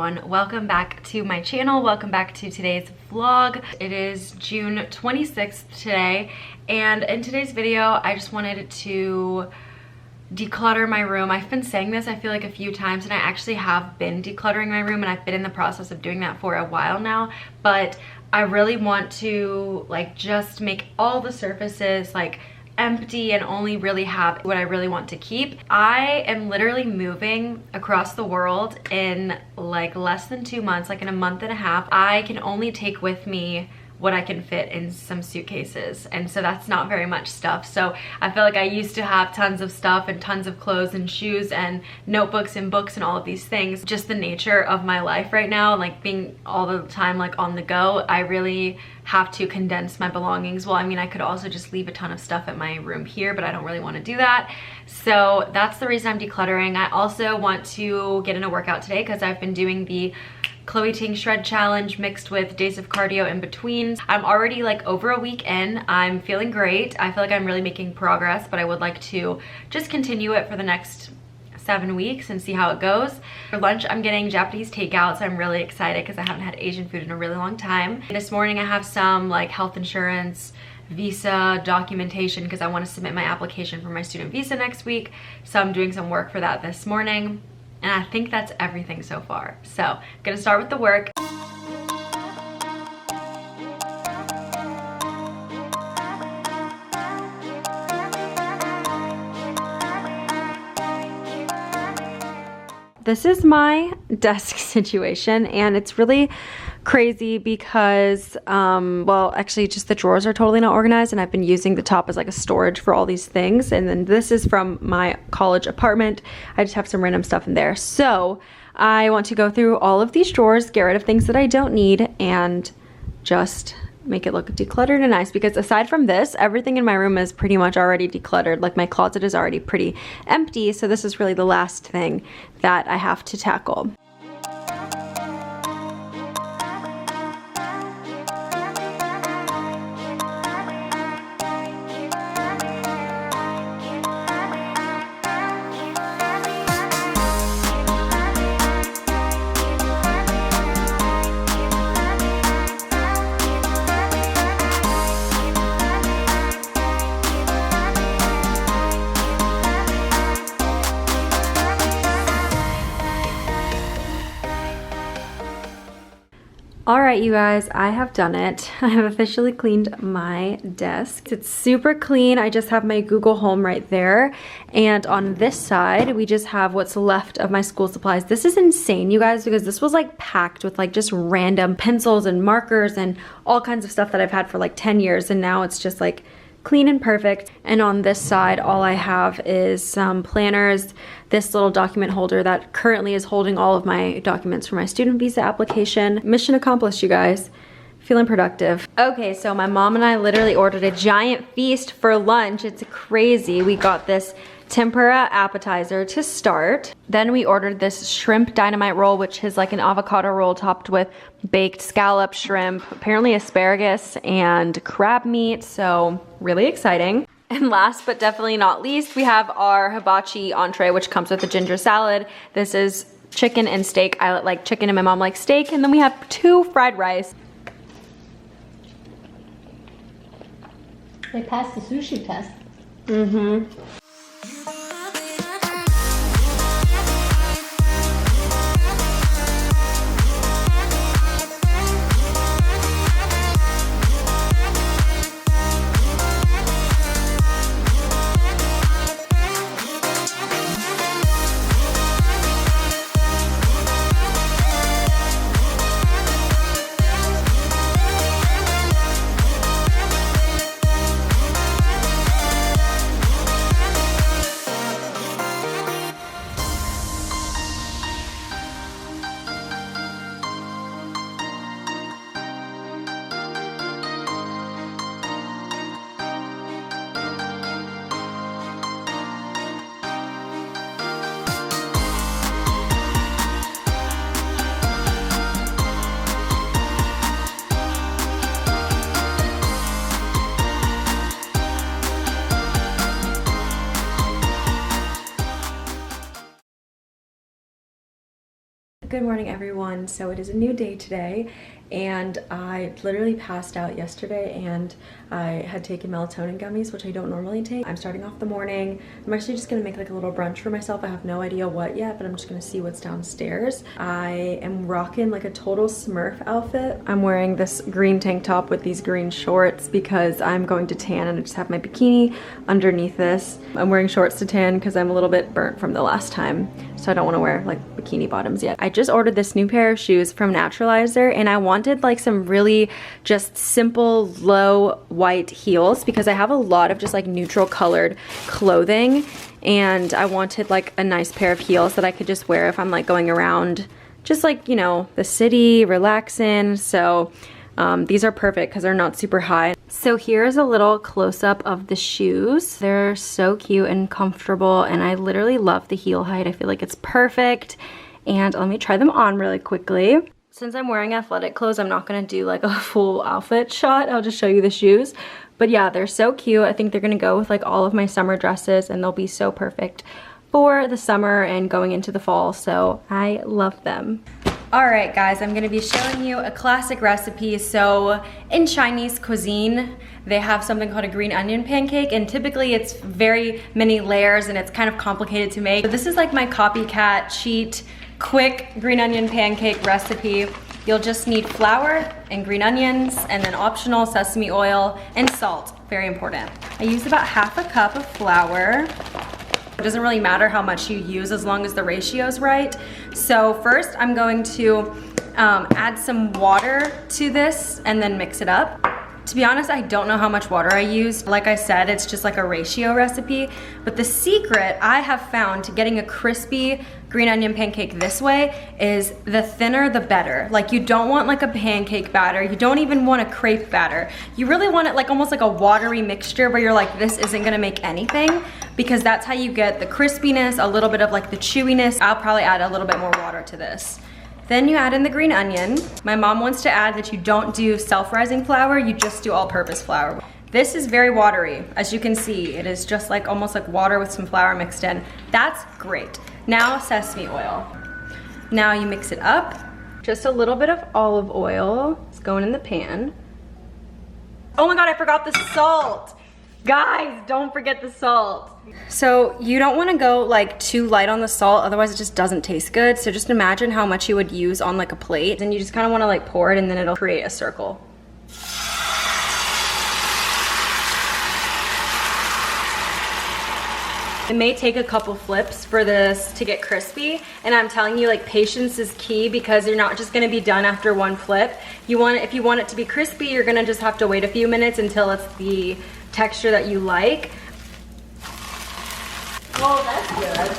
everyone, welcome back to my channel. Welcome back to today's vlog. It is June 26th today, and in today's video I just wanted to declutter my room. I've been saying this I feel like a few times, and I actually have been decluttering my room, and I've been in the process of doing that for a while now, but I really want to like just make all the surfaces like empty and only really have what I really want to keep. I am literally moving across the world in like less than 2 months, like in a month and a half. I can only take with me what I can fit in some suitcases, and so that's not very much stuff. So I feel like I used to have tons of stuff and tons of clothes and shoes and notebooks and books and all of these things. Just the nature of my life right now, like being all the time like on the go, I really have to condense my belongings. Well, I mean, I could also just leave a ton of stuff at my room here, but I don't really want to do that. So that's the reason I'm decluttering. I also want to get in a workout today because I've been doing the Chloe Ting Shred Challenge mixed with days of cardio in between. I'm already like over a week in. I'm feeling great. I feel like I'm really making progress, but I would like to just continue it for the next 7 weeks and see how it goes. For lunch, I'm getting Japanese takeout, so I'm really excited because I haven't had Asian food in a really long time. This morning I have some like health insurance, visa documentation because I want to submit my application for my student visa next week. So I'm doing some work for that this morning. And I think that's everything so far. So I'm gonna start with the work. This is my desk situation, and it's really crazy because, well, actually just the drawers are totally not organized, and I've been using the top as like a storage for all these things. And then this is from my college apartment. I just have some random stuff in there. So I want to go through all of these drawers, get rid of things that I don't need, and just make it look decluttered and nice, because aside from this, everything in my room is pretty much already decluttered. Like my closet is already pretty empty, so this is really the last thing that I have to tackle. All right, you guys, I have done it. I have officially cleaned my desk. It's super clean. I just have my Google Home right there. And on this side, we just have what's left of my school supplies. This is insane, you guys, because this was like packed with like just random pencils and markers and all kinds of stuff that I've had for like 10 years. And now it's just like clean and perfect. And on this side, all I have is some planners, this little document holder that currently is holding all of my documents for my student visa application. Mission accomplished, you guys. Feeling productive. Okay, so my mom and I literally ordered a giant feast for lunch. It's crazy. We got this tempura appetizer to start. Then we ordered this shrimp dynamite roll, which is like an avocado roll topped with baked scallop shrimp, apparently asparagus and crab meat, so really exciting. And last but definitely not least, we have our hibachi entree, which comes with a ginger salad. This is chicken and steak. I like chicken and my mom likes steak. And then we have 2 fried rice. They passed the sushi test. Mm-hmm. Good morning, everyone. So it is a new day today, and I literally passed out yesterday, and I had taken melatonin gummies, which I don't normally take. I'm starting off the morning. I'm actually just gonna make like a little brunch for myself. I have no idea what yet, but I'm just gonna see what's downstairs. I am rocking like a total Smurf outfit. I'm wearing this green tank top with these green shorts because I'm going to tan, and I just have my bikini underneath this. I'm wearing shorts to tan because I'm a little bit burnt from the last time, so I don't want to wear like bikini bottoms yet. I just ordered this new pair of shoes from Naturalizer, and I wanted like some really just simple low white heels because I have a lot of just like neutral colored clothing, and I wanted like a nice pair of heels that I could just wear if I'm like going around just like, you know, the city, relaxing. So these are perfect because they're not super high. So here's a little close-up of the shoes. They're so cute and comfortable, and I literally love the heel height. I feel like it's perfect. And let me try them on really quickly. Since I'm wearing athletic clothes, I'm not gonna do like a full outfit shot. I'll just show you the shoes. But yeah, they're so cute. I think they're gonna go with like all of my summer dresses, and they'll be so perfect for the summer and going into the fall. So I love them. All right, guys, I'm gonna be showing you a classic recipe. So in Chinese cuisine, they have something called a green onion pancake, and typically it's very many layers and it's kind of complicated to make. So this is like my copycat cheat quick green onion pancake recipe. You'll just need flour and green onions, and then optional sesame oil and salt, very important. I use about half a cup of flour. It doesn't really matter how much you use as long as the ratio is right. So first I'm going to add some water to this and then mix it up. To be honest, I don't know how much water I used. Like I said, it's just like a ratio recipe. But the secret I have found to getting a crispy green onion pancake this way is the thinner the better. Like, you don't want like a pancake batter. You don't even want a crepe batter. You really want it like almost like a watery mixture where you're like, this isn't gonna make anything, because that's how you get the crispiness, a little bit of like the chewiness. I'll probably add a little bit more water to this. Then you add in the green onion. My mom wants to add that you don't do self-rising flour, you just do all-purpose flour. This is very watery. As you can see, it is just like almost like water with some flour mixed in. That's great. Now sesame oil. Now you mix it up. Just a little bit of olive oil is going in the pan. Oh my God, I forgot the salt. Guys, don't forget the salt. So you don't want to go like too light on the salt, otherwise it just doesn't taste good. So just imagine how much you would use on like a plate, and you just kind of want to like pour it, and then it'll create a circle. It may take a couple flips for this to get crispy, and I'm telling you, like, patience is key, because you're not just gonna be done after one flip. If you want it to be crispy, you're gonna just have to wait a few minutes until it's the texture that you like. Oh, that's good.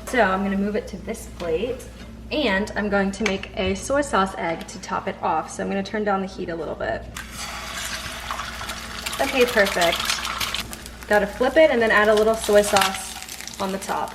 So I'm gonna move it to this plate, and I'm going to make a soy sauce egg to top it off. So I'm gonna turn down the heat a little bit. Okay, perfect. Gotta flip it and then add a little soy sauce on the top.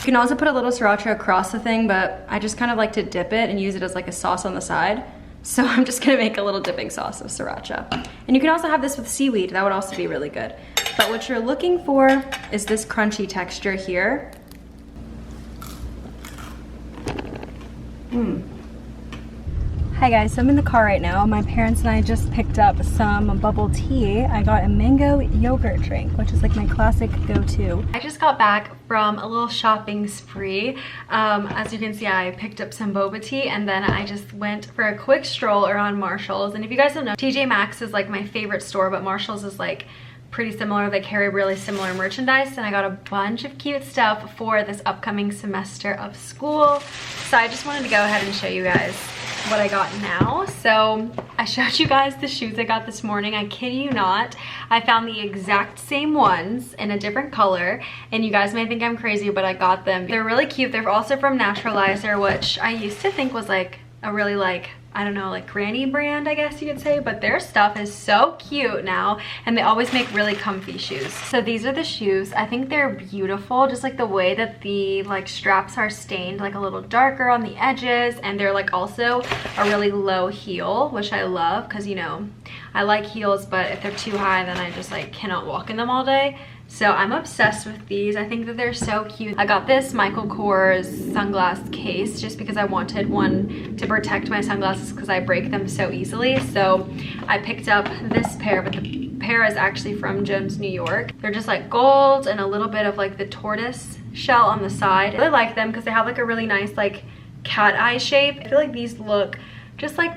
You can also put a little sriracha across the thing, but I just kind of like to dip it and use it as like a sauce on the side. So I'm just gonna make a little dipping sauce of sriracha. And you can also have this with seaweed. That would also be really good. But what you're looking for is this crunchy texture here. Hi guys, so I'm in the car right now. My parents and I just picked up some bubble tea. I got a mango yogurt drink, which is like my classic go-to. I just got back from a little shopping spree. As you can see, I picked up some boba tea, and then I just went for a quick stroll around Marshall's. And if you guys don't know, TJ Maxx is like my favorite store, but Marshall's is like pretty similar. They carry really similar merchandise, and I got a bunch of cute stuff for this upcoming semester of school. So I just wanted to go ahead and show you guys what I got now. So I showed you guys the shoes I got this morning. I kid you not, I found the exact same ones in a different color, and you guys may think I'm crazy, but I got them. They're really cute. They're also from Naturalizer, which I used to think was like a really like I don't know, like granny brand, I guess you could say, but their stuff is so cute now, and they always make really comfy shoes. So these are the shoes. I think they're beautiful, just like the way that the like straps are stained like a little darker on the edges, and they're like also a really low heel, which I love because, you know, I like heels, but if they're too high then I just like cannot walk in them all day. So I'm obsessed with these. I think that they're so cute. I got this Michael Kors sunglass case just because I wanted one to protect my sunglasses because I break them so easily. So I picked up this pair, but the pair is actually from Jones, New York. They're just like gold and a little bit of like the tortoise shell on the side. I really like them because they have like a really nice like cat eye shape. I feel like these look just like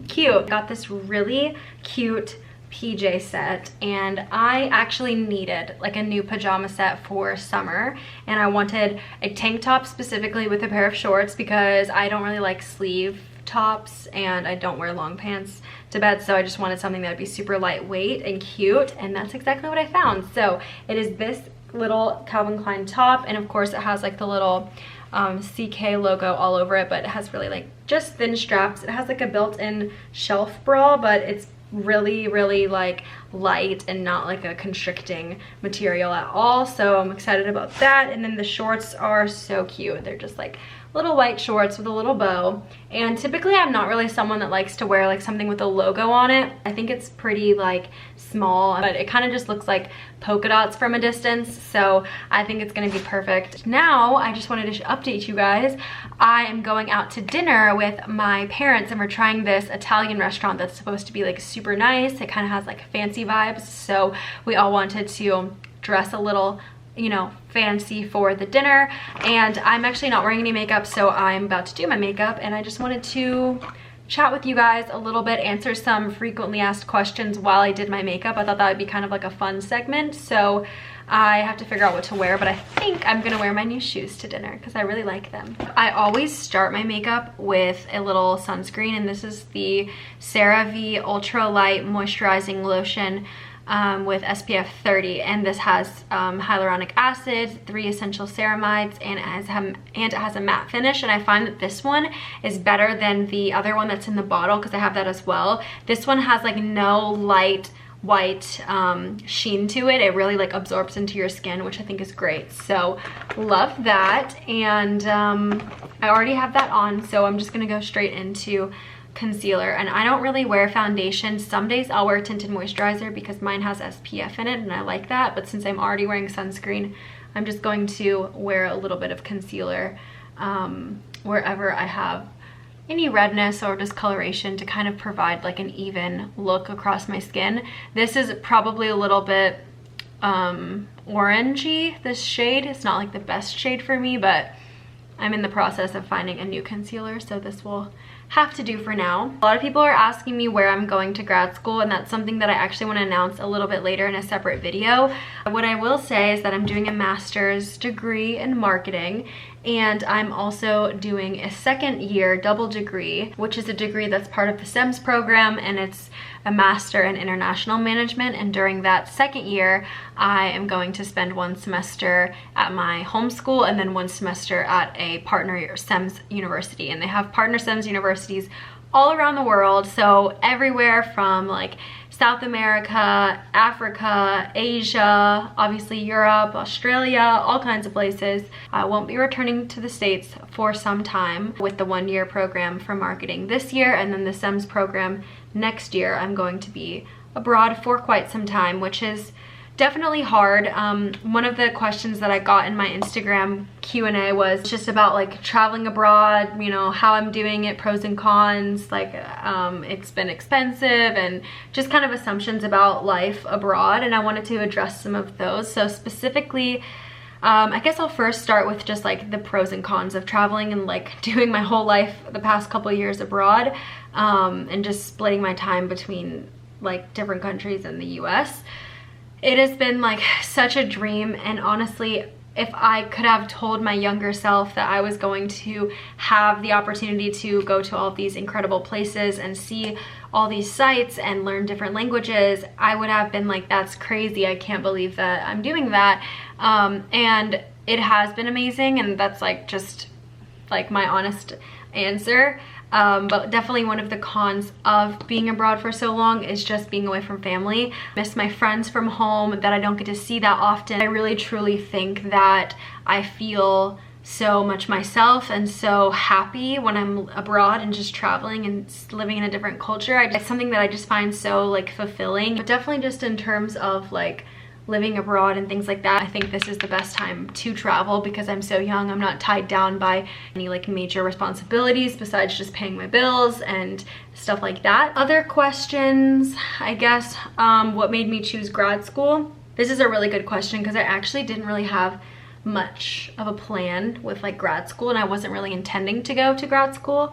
cute. Got this really cute PJ set, and I actually needed like a new pajama set for summer, and I wanted a tank top specifically with a pair of shorts because I don't really like sleeve tops and I don't wear long pants to bed, so I just wanted something that would be super lightweight and cute, and that's exactly what I found. So it is this little Calvin Klein top, and of course it has like the little CK logo all over it, but it has really like just thin straps. It has like a built-in shelf bra, but it's really like light and not like a constricting material at all, so I'm excited about that. And then the shorts are so cute. They're just like little white shorts with a little bow, and typically I'm not really someone that likes to wear like something with a logo on it. I think it's pretty like small, but it kind of just looks like polka dots from a distance, so I think it's gonna be perfect. Now I just wanted to update you guys. I am going out to dinner with my parents, and we're trying this Italian restaurant that's supposed to be like super nice. It kind of has like fancy vibes, so we all wanted to dress a little, you know, fancy for the dinner. And I'm actually not wearing any makeup, so I'm about to do my makeup, and I just wanted to chat with you guys a little bit, answer some frequently asked questions while I did my makeup. I thought that would be kind of like a fun segment, so I have to figure out what to wear, but I think I'm gonna wear my new shoes to dinner because I really like them. I always start my makeup with a little sunscreen, and this is the CeraVe Ultra Light Moisturizing Lotion with SPF 30, and this has hyaluronic acid, 3 essential ceramides, and it has a matte finish. And I find that this one is better than the other one that's in the bottle because I have that as well. This one has like no light white sheen to it. It really like absorbs into your skin, which I think is great, so love that. And I already have that on, so I'm just gonna go straight into concealer. And I don't really wear foundation. Some days I'll wear tinted moisturizer because mine has SPF in it and I like that, but since I'm already wearing sunscreen, I'm just going to wear a little bit of concealer wherever I have any redness or discoloration to kind of provide like an even look across my skin. This is probably a little bit orangey, this shade. It's not like the best shade for me, but I'm in the process of finding a new concealer, so this will have to do for now. A lot of people are asking me where I'm going to grad school, and that's something that I actually want to announce a little bit later in a separate video. What I will say is that I'm doing a master's degree in marketing, and I'm also doing a second year double degree, which is a degree that's part of the SEMS program, and it's a master in international management. And during that second year, I am going to spend 1 semester at my home school and then 1 semester at a partner SEMS university. And they have partner SEMS universities all around the world, so everywhere from like South America, Africa, Asia, obviously Europe, Australia, all kinds of places. I won't be returning to the States for some time with the 1-year program for marketing this year, and then the SEMS program next year. I'm going to be abroad for quite some time, which is definitely hard. One of the questions that I got in my Instagram Q&A was just about like traveling abroad, you know, how I'm doing it, pros and cons, like it's been expensive, and just kind of assumptions about life abroad, and I wanted to address some of those. So specifically, I guess I'll first start with just like the pros and cons of traveling and like doing my whole life the past couple of years abroad, and just splitting my time between like different countries in the US. It has been like such a dream, and honestly, if I could have told my younger self that I was going to have the opportunity to go to all of these incredible places and see all these sites and learn different languages, I would have been like, that's crazy, I can't believe that I'm doing that. And it has been amazing, and that's like just like my honest answer. But definitely one of the cons of being abroad for so long is just being away from family. I miss my friends from home that I don't get to see that often. I really truly think that I feel so much myself and so happy when I'm abroad and just traveling and living in a different culture. It's something that I just find so like fulfilling. But definitely just in terms of like living abroad and things like that, I think this is the best time to travel because I'm so young. I'm not tied down by any like major responsibilities besides just paying my bills and stuff like that. Other questions, I guess, what made me choose grad school? This is a really good question because I actually didn't really have much of a plan with like grad school, and I wasn't really intending to go to grad school.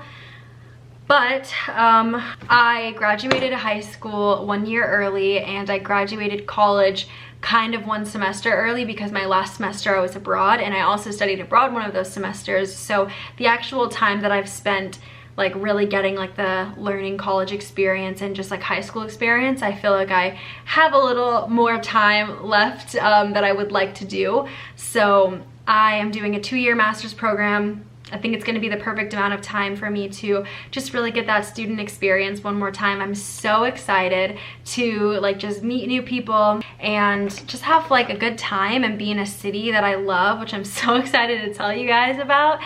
But I graduated high school 1 year early, and I graduated college kind of 1 semester early because my last semester I was abroad, and I also studied abroad one of those semesters. So the actual time that I've spent like really getting like the learning college experience and just like high school experience, I feel like I have a little more time left that I would like to do. So I am doing a 2-year master's program. I think it's going to be the perfect amount of time for me to just really get that student experience one more time. I'm so excited to like just meet new people and just have like a good time and be in a city that I love, which I'm so excited to tell you guys about.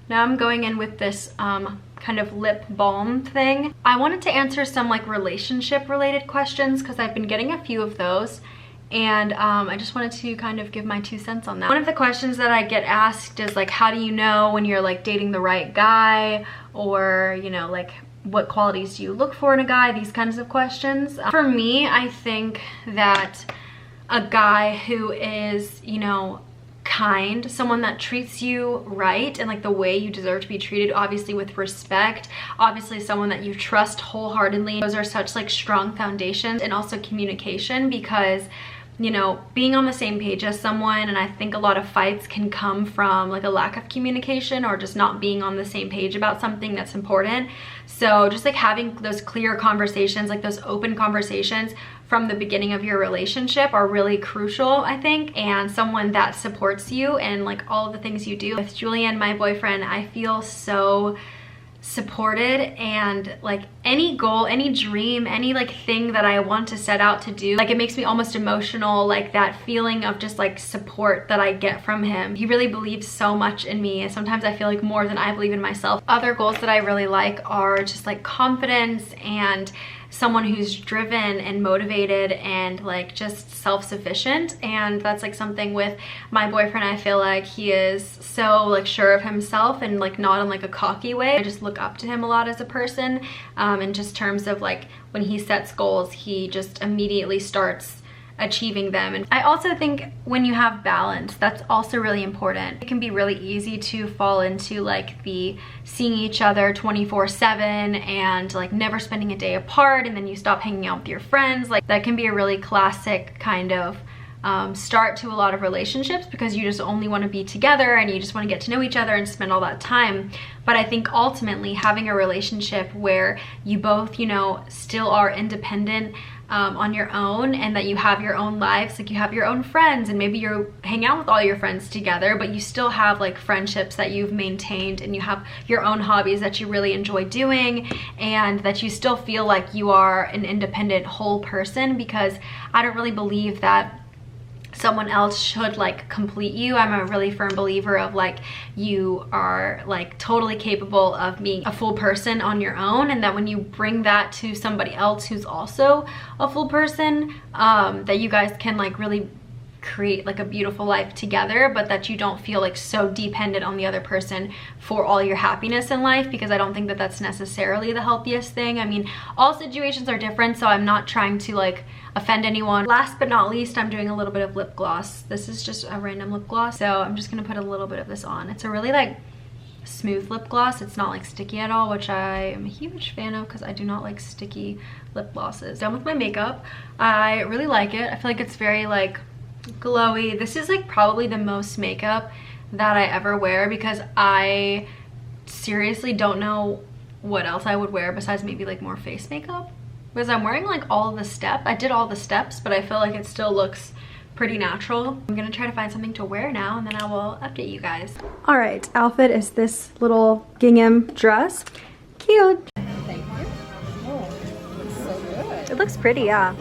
Now I'm going in with this kind of lip balm thing. I wanted to answer some like relationship related questions because I've been getting a few of those, and I just wanted to kind of give my 2 cents on that. One of the questions that I get asked is like, how do you know when you're like dating the right guy, or you know, like what qualities do you look for in a guy, these kinds of questions. For me, I think that a guy who is, you know, kind, someone that treats you right and like the way you deserve to be treated, obviously with respect, obviously someone that you trust wholeheartedly. Those are such like strong foundations. And also communication, because you know, being on the same page as someone, and I think a lot of fights can come from like a lack of communication or just not being on the same page about something that's important. So just like having those clear conversations, like those open conversations from the beginning of your relationship are really crucial, I think. And someone that supports you and like all of the things you do. With Julian, my boyfriend, I feel so supported, and like any goal, any dream, any like thing that I want to set out to do, like it makes me almost emotional, like that feeling of just like support that I get from him. He really believes so much in me, and sometimes I feel like more than I believe in myself. Other goals that I really like are just like confidence and someone who's driven and motivated and like just self-sufficient. And that's like something with my boyfriend, I feel like he is so like sure of himself, and like not in like a cocky way. I just look up to him a lot as a person, in just terms of like when he sets goals, he just immediately starts achieving them. And I also think when you have balance, that's also really important. It can be really easy to fall into like the seeing each other 24/7 and like never spending a day apart, and then you stop hanging out with your friends. Like that can be a really classic kind of start to a lot of relationships, because you just only want to be together and you just want to get to know each other and spend all that time. But I think ultimately having a relationship where you both, you know, still are independent on your own, and that you have your own lives, like you have your own friends, and maybe you hang out with all your friends together, but you still have like friendships that you've maintained, and you have your own hobbies that you really enjoy doing, and that you still feel like you are an independent whole person. Because I don't really believe that someone else should like complete you. I'm a really firm believer of like you are like totally capable of being a full person on your own, and that when you bring that to somebody else who's also a full person, that you guys can like really create like a beautiful life together, but that you don't feel like so dependent on the other person for all your happiness in life, because I don't think that that's necessarily the healthiest thing. I mean, all situations are different, so I'm not trying to like offend anyone. Last but not least, I'm doing a little bit of lip gloss. This is just a random lip gloss, so I'm just gonna put a little bit of this on. It's a really like smooth lip gloss. It's not like sticky at all, which I am a huge fan of because I do not like sticky lip glosses. Done with my makeup. I really like it. I feel like it's very like glowy. This is like probably the most makeup that I ever wear, because I seriously don't know what else I would wear besides maybe like more face makeup, because I'm wearing like all of the steps. I did all the steps, but I feel like it still looks pretty natural. I'm gonna try to find something to wear now and then I will update you guys. All right, outfit is this little gingham dress. Cute. Thank you. Oh, looks so good. It looks pretty, yeah.